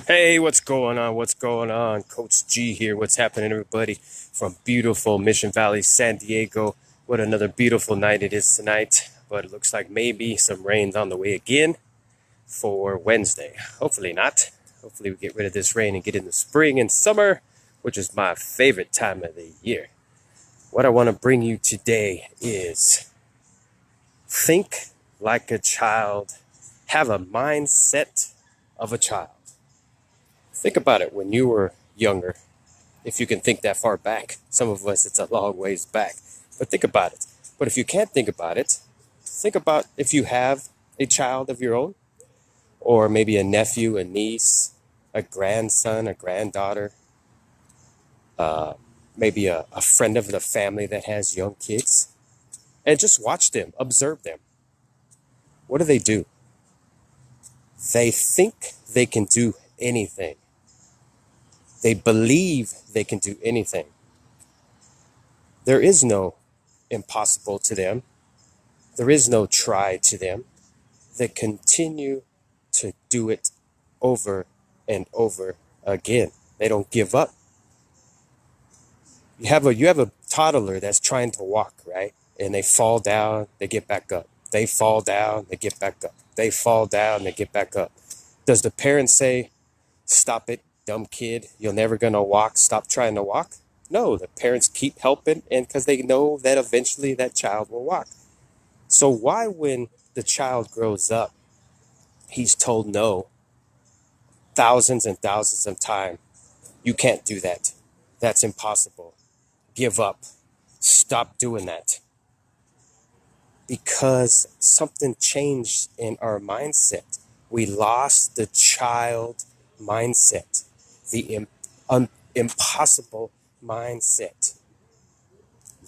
Hey, what's going on? What's going on? Coach G here. What's happening, everybody? From beautiful Mission Valley, San Diego. What another beautiful night it is tonight. But it looks like maybe some rain's on the way again for Wednesday. Hopefully not. Hopefully we get rid of this rain and get into spring and summer, which is my favorite time of the year. What I want to bring you today is think like a child, have a mindset of a child. Think about it when you were younger, if you can think that far back. Some of us, it's a long ways back, but think about it. But if you can't think about it, think about if you have a child of your own, or maybe a nephew, a niece, a grandson, a granddaughter, maybe a friend of the family that has young kids, and just watch them, observe them. What do? They think they can do anything. They believe they can do anything. There is no impossible to them. There is no try to them. They continue to do it over and over again. They don't give up. You have a toddler that's trying to walk, right? And they fall down, they get back up. They fall down, they get back up. They fall down, they get back up. Does the parent say, "Stop it, dumb kid. You're never going to walk. Stop trying to walk"? No, the parents keep helping, and because they know that eventually that child will walk. So why, when the child grows up, he's told no thousands and thousands of times, "You can't do that. That's impossible. Give up. Stop doing that." Because something changed in our mindset. We lost the child mindset, the impossible mindset.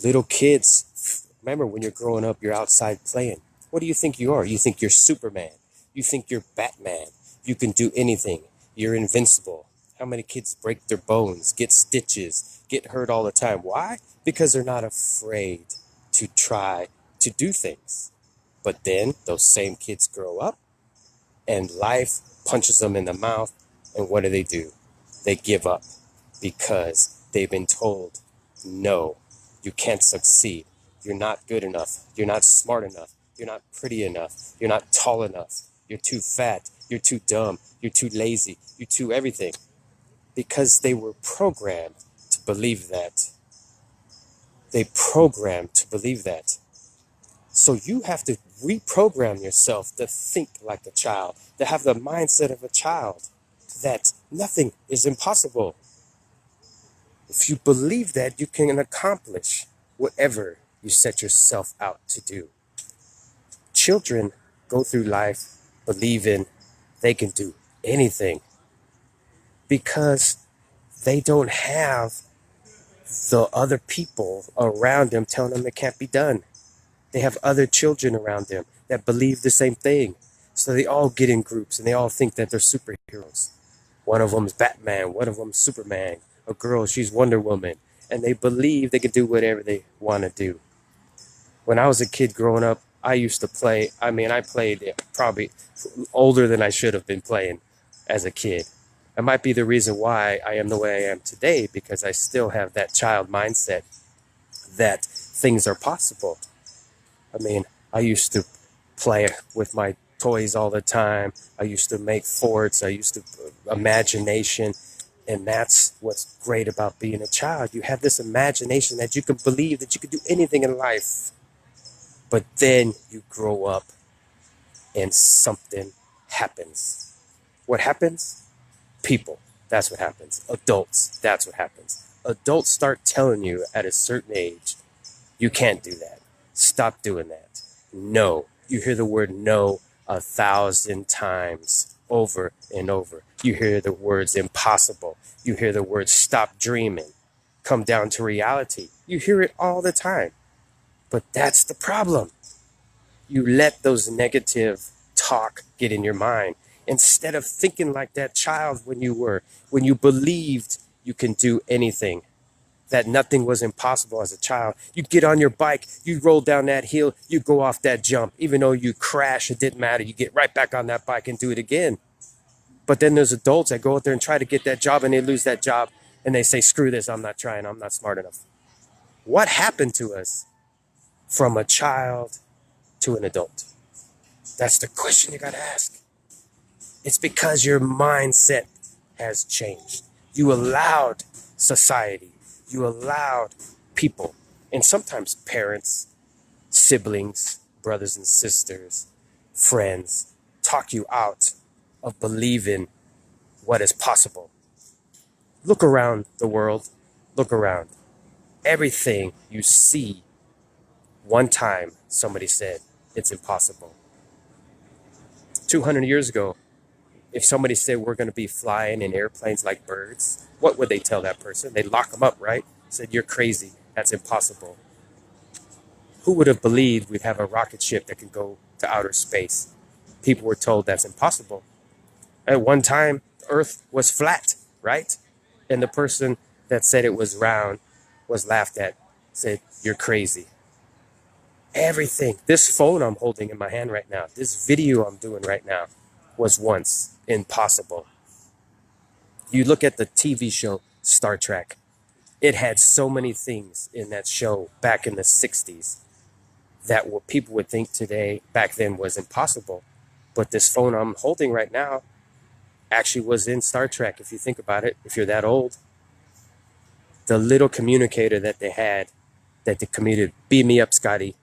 Little kids, remember when you're growing up, you're outside playing. What do you think you are? You think you're Superman. You think you're Batman. You can do anything. You're invincible. How many kids break their bones, get stitches, get hurt all the time? Why? Because they're not afraid to try to do things. But then those same kids grow up and life punches them in the mouth. And what do? They give up because they've been told, no, you can't succeed. You're not good enough. You're not smart enough. You're not pretty enough. You're not tall enough. You're too fat. You're too dumb. You're too lazy. You're too everything. Because they were programmed to believe that. They programmed to believe that. So you have to reprogram yourself to think like a child, to have the mindset of a child, that nothing is impossible. If you believe that, you can accomplish whatever you set yourself out to do. Children go through life believing they can do anything because they don't have the other people around them telling them it can't be done. They have other children around them that believe the same thing. So they all get in groups and they all think that they're superheroes. One of them's Batman, one of them's Superman. A girl, she's Wonder Woman. And they believe they can do whatever they want to do. When I was a kid growing up, I used to play. I played probably older than I should have been playing as a kid. It might be the reason why I am the way I am today, because I still have that child mindset that things are possible. I used to play with my toys all the time. I used to make forts. I used to imagination. And that's what's great about being a child. You have this imagination that you can believe that you can do anything in life. But then you grow up and something happens. What happens? People. That's what happens. Adults. That's what happens. Adults start telling you at a certain age, you can't do that. Stop doing that. No. You hear the word no 1,000 times over and over. You hear the words impossible. You hear the words stop dreaming. Come down to reality. You hear it all the time. But that's the problem. You let those negative talk get in your mind instead of thinking like that child when you believed you can do anything, that nothing was impossible as a child. You get on your bike, you roll down that hill, you go off that jump. Even though you crash, it didn't matter. You get right back on that bike and do it again. But then there's adults that go out there and try to get that job and they lose that job and they say, screw this, I'm not trying, I'm not smart enough. What happened to us from a child to an adult? That's the question you gotta ask. It's because your mindset has changed. You allowed society, you allowed people, and sometimes parents, siblings, brothers and sisters, friends, talk you out of believing what is possible. Look around the world, look around. Everything you see, one time somebody said it's impossible. 200 years ago, if somebody said we're going to be flying in airplanes like birds, what would they tell that person? They'd lock them up, right? Said, you're crazy. That's impossible. Who would have believed we'd have a rocket ship that could go to outer space? People were told that's impossible. At one time, Earth was flat, right? And the person that said it was round was laughed at, said, you're crazy. Everything, this phone I'm holding in my hand right now, this video I'm doing right now, was once impossible. You look at the TV show Star Trek, it had so many things in that show back in the 60s that what people would think today, back then, was impossible. But this phone I'm holding right now actually was in Star Trek, if you think about it, if you're that old. The little communicator that they had, that they commuted, beam me up, Scotty,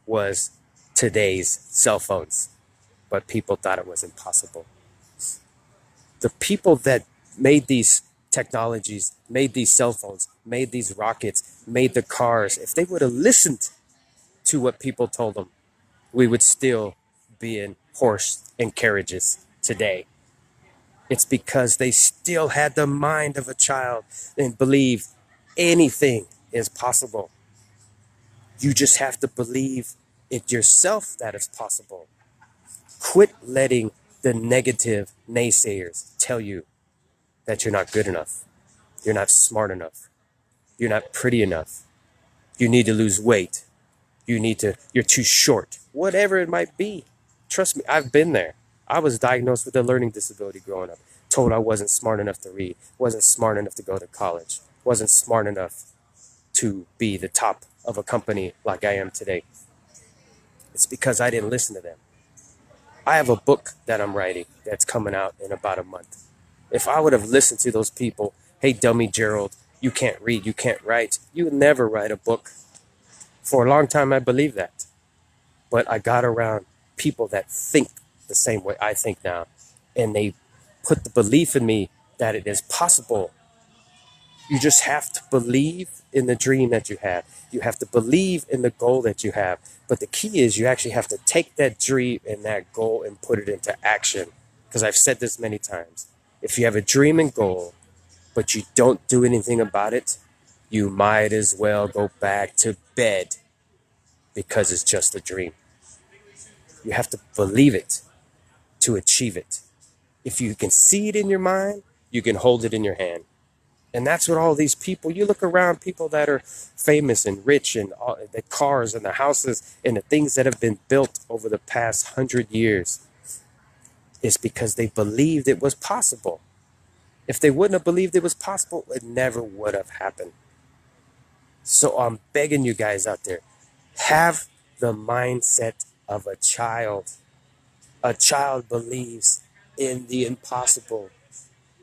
was today's cell phones. But people thought it was impossible. The people that made these technologies, made these cell phones, made these rockets, made the cars, if they would have listened to what people told them, we would still be in horse and carriages today. It's because they still had the mind of a child and believed anything is possible. You just have to believe it yourself that it's possible. Quit letting the negative naysayers tell you that you're not good enough. You're not smart enough. You're not pretty enough. You need to lose weight. You're too short. Whatever it might be. Trust me, I've been there. I was diagnosed with a learning disability growing up. Told I wasn't smart enough to read. Wasn't smart enough to go to college. Wasn't smart enough to be the top of a company like I am today. It's because I didn't listen to them. I have a book that I'm writing that's coming out in about a month. If I would have listened to those people, hey, dummy Gerald, you can't read, you can't write, you would never write a book. For a long time, I believed that. But I got around people that think the same way I think now. And they put the belief in me that it is possible. You just have to believe in the dream that you have. You have to believe in the goal that you have. But the key is you actually have to take that dream and that goal and put it into action. Because I've said this many times. If you have a dream and goal, but you don't do anything about it, you might as well go back to bed because it's just a dream. You have to believe it to achieve it. If you can see it in your mind, you can hold it in your hand. And that's what all these people, you look around, people that are famous and rich and all, the cars and the houses and the things that have been built over the past 100 years, is because they believed it was possible. If they wouldn't have believed it was possible, it never would have happened. So I'm begging you guys out there, have the mindset of a child. A child believes in the impossible.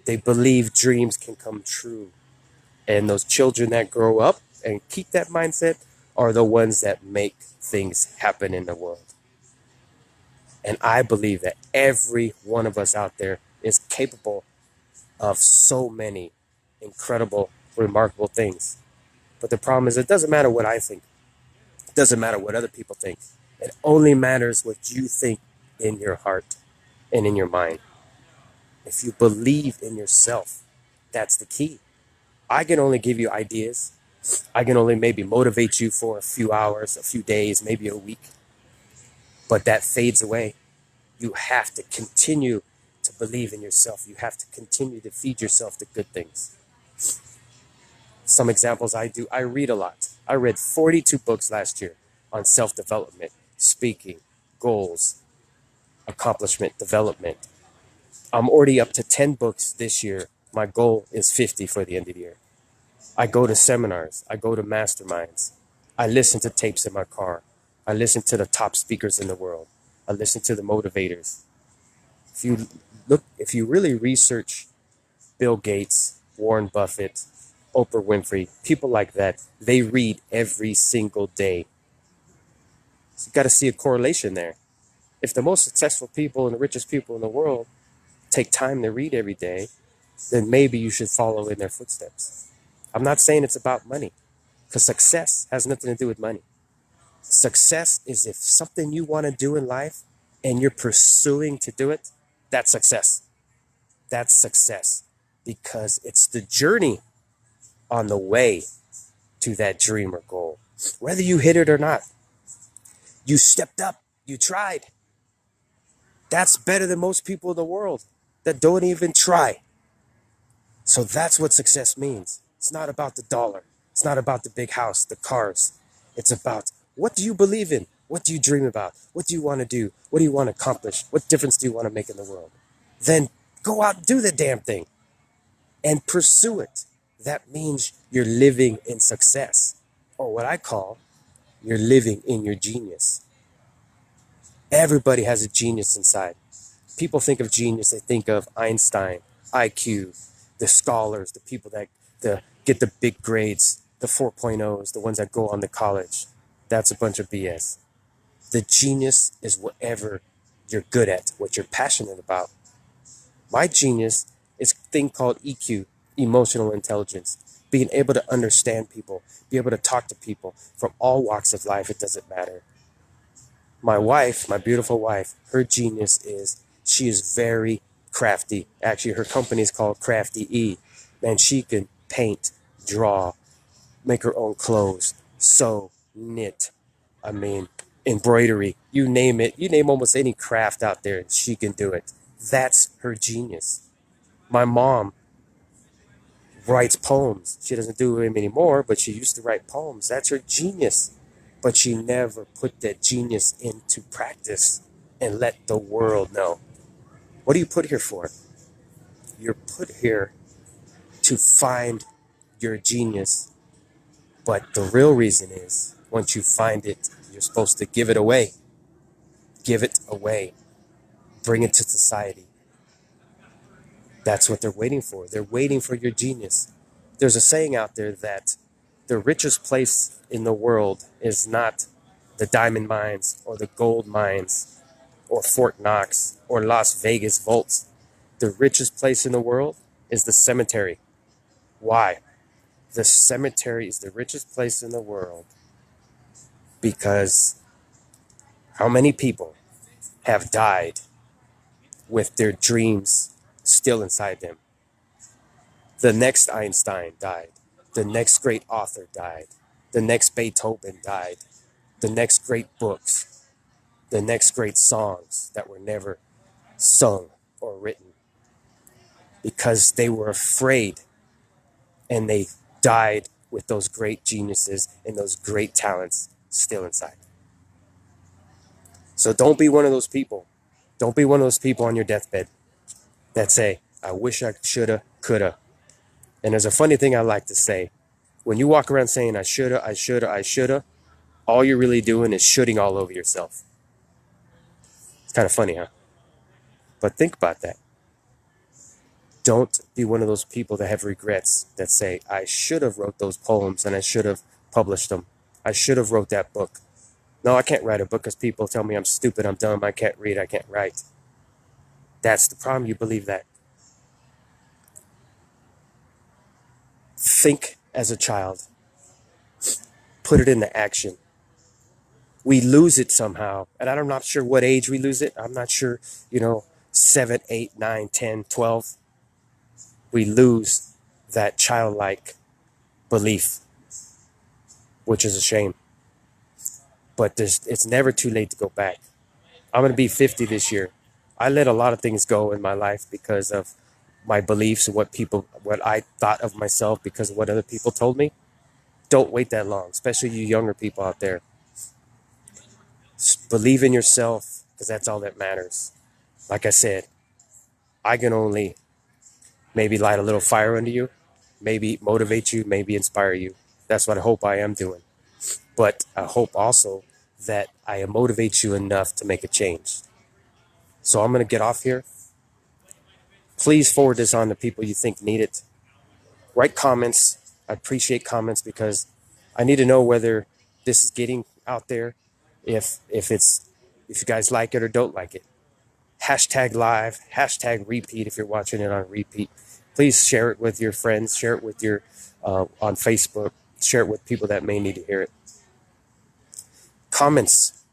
They believe dreams can come true. And those children that grow up and keep that mindset are the ones that make things happen in the world. And I believe that every one of us out there is capable of so many incredible, remarkable things. But the problem is, it doesn't matter what I think. It doesn't matter what other people think. It only matters what you think in your heart and in your mind. If you believe in yourself, that's the key. I can only give you ideas. I can only maybe motivate you for a few hours, a few days, maybe a week. But that fades away. You have to continue to believe in yourself. You have to continue to feed yourself the good things. Some examples I do, I read a lot. I read 42 books last year on self-development, speaking, goals, accomplishment, development. I'm already up to 10 books this year. My goal is 50 for the end of the year. I go to seminars. I go to masterminds. I listen to tapes in my car. I listen to the top speakers in the world. I listen to the motivators. If you really research Bill Gates, Warren Buffett, Oprah Winfrey, people like that, they read every single day. So you got to see a correlation there. If the most successful people and the richest people in the world take time to read every day, then maybe you should follow in their footsteps. I'm not saying it's about money, because success has nothing to do with money. Success is if something you want to do in life and you're pursuing to do it, that's success. That's success because it's the journey on the way to that dream or goal. Whether you hit it or not, you stepped up, you tried. That's better than most people in the world that don't even try. So that's what success means. It's not about the dollar. It's not about the big house, the cars. It's about, what do you believe in? What do you dream about? What do you want to do? What do you want to accomplish? What difference do you want to make in the world? Then go out and do the damn thing and pursue it. That means you're living in success, or what I call, you're living in your genius. Everybody has a genius inside. People think of genius, they think of Einstein, IQ, the scholars, the people that get the big grades, the 4.0s, the ones that go on to college. That's a bunch of BS. The genius is whatever you're good at, what you're passionate about. My genius is a thing called EQ, emotional intelligence. Being able to understand people, be able to talk to people from all walks of life, it doesn't matter. My wife, my beautiful wife, her genius is she is very crafty. Actually, her company is called Crafty E. Man, she can paint, draw, make her own clothes, sew, knit. I mean, embroidery, you name it. You name almost any craft out there, she can do it. That's her genius. My mom writes poems. She doesn't do them anymore, but she used to write poems. That's her genius. But she never put that genius into practice and let the world know. What are you put here for? You're put here to find your genius. But the real reason is, once you find it, you're supposed to give it away. Give it away. Bring it to society. That's what they're waiting for. They're waiting for your genius. There's a saying out there that the richest place in the world is not the diamond mines or the gold mines or Fort Knox or Las Vegas vaults. The richest place in the world is the cemetery. Why? The cemetery is the richest place in the world because how many people have died with their dreams still inside them? The next Einstein died. The next great author died. The next Beethoven died. The next great books. The next great songs that were never sung or written because they were afraid and they died with those great geniuses and those great talents still inside. So don't be one of those people. Don't be one of those people on your deathbed that say, I wish I shoulda, coulda. And there's a funny thing I like to say. When you walk around saying, I shoulda, I shoulda, I shoulda, all you're really doing is shooting all over yourself. It's kind of funny, huh? But think about that. Don't be one of those people that have regrets that say, I should have wrote those poems and I should have published them. I should have wrote that book. No, I can't write a book because people tell me I'm stupid, I'm dumb, I can't read, I can't write. That's the problem, you believe that. Think as a child. Put it into action. We lose it somehow, and I'm not sure what age we lose it. I'm not sure, 7, 8, 9, 10, 12. We lose that childlike belief, which is a shame. But it's never too late to go back. I'm going to be 50 this year. I let a lot of things go in my life because of my beliefs and what I thought of myself because of what other people told me. Don't wait that long, especially you younger people out there. Believe in yourself because that's all that matters. Like I said, I can only maybe light a little fire under you, maybe motivate you, maybe inspire you. That's what I hope I am doing. But I hope also that I motivate you enough to make a change. So I'm going to get off here. Please forward this on to people you think need it. Write comments. I appreciate comments because I need to know whether this is getting out there, if you guys like it or don't like it. Hashtag live, hashtag repeat if you're watching it on repeat. Please share it with your friends, share it with your on Facebook, share it with people that may need to hear it. Comments.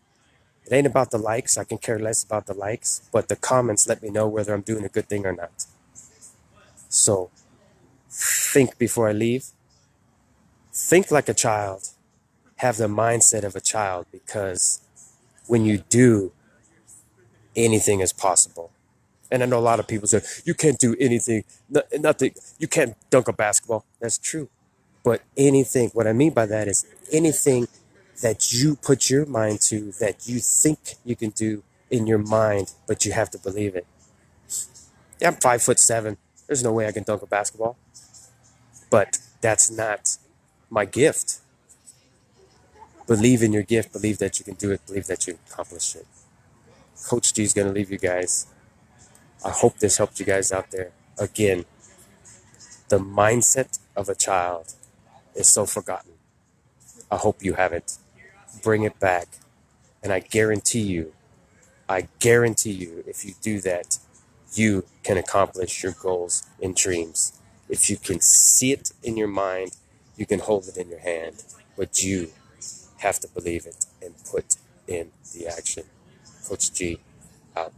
It ain't about the likes. I can care less about the likes, but the comments let me know whether I'm doing a good thing or not. So think before I leave. Think like a child. Have the mindset of a child because when you do, anything is possible. And I know a lot of people say, you can't do anything, nothing, you can't dunk a basketball. That's true. But anything, what I mean by that is anything that you put your mind to that you think you can do in your mind, but you have to believe it. Yeah, I'm 5'7". There's no way I can dunk a basketball. But that's not my gift. Believe in your gift, believe that you can do it, believe that you can accomplish it. Coach G is going to leave you guys. I hope this helped you guys out there. Again, the mindset of a child is so forgotten. I hope you have it. Bring it back. And I guarantee you, if you do that, you can accomplish your goals and dreams. If you can see it in your mind, you can hold it in your hand. But you have to believe it and put in the action. Coach G, out.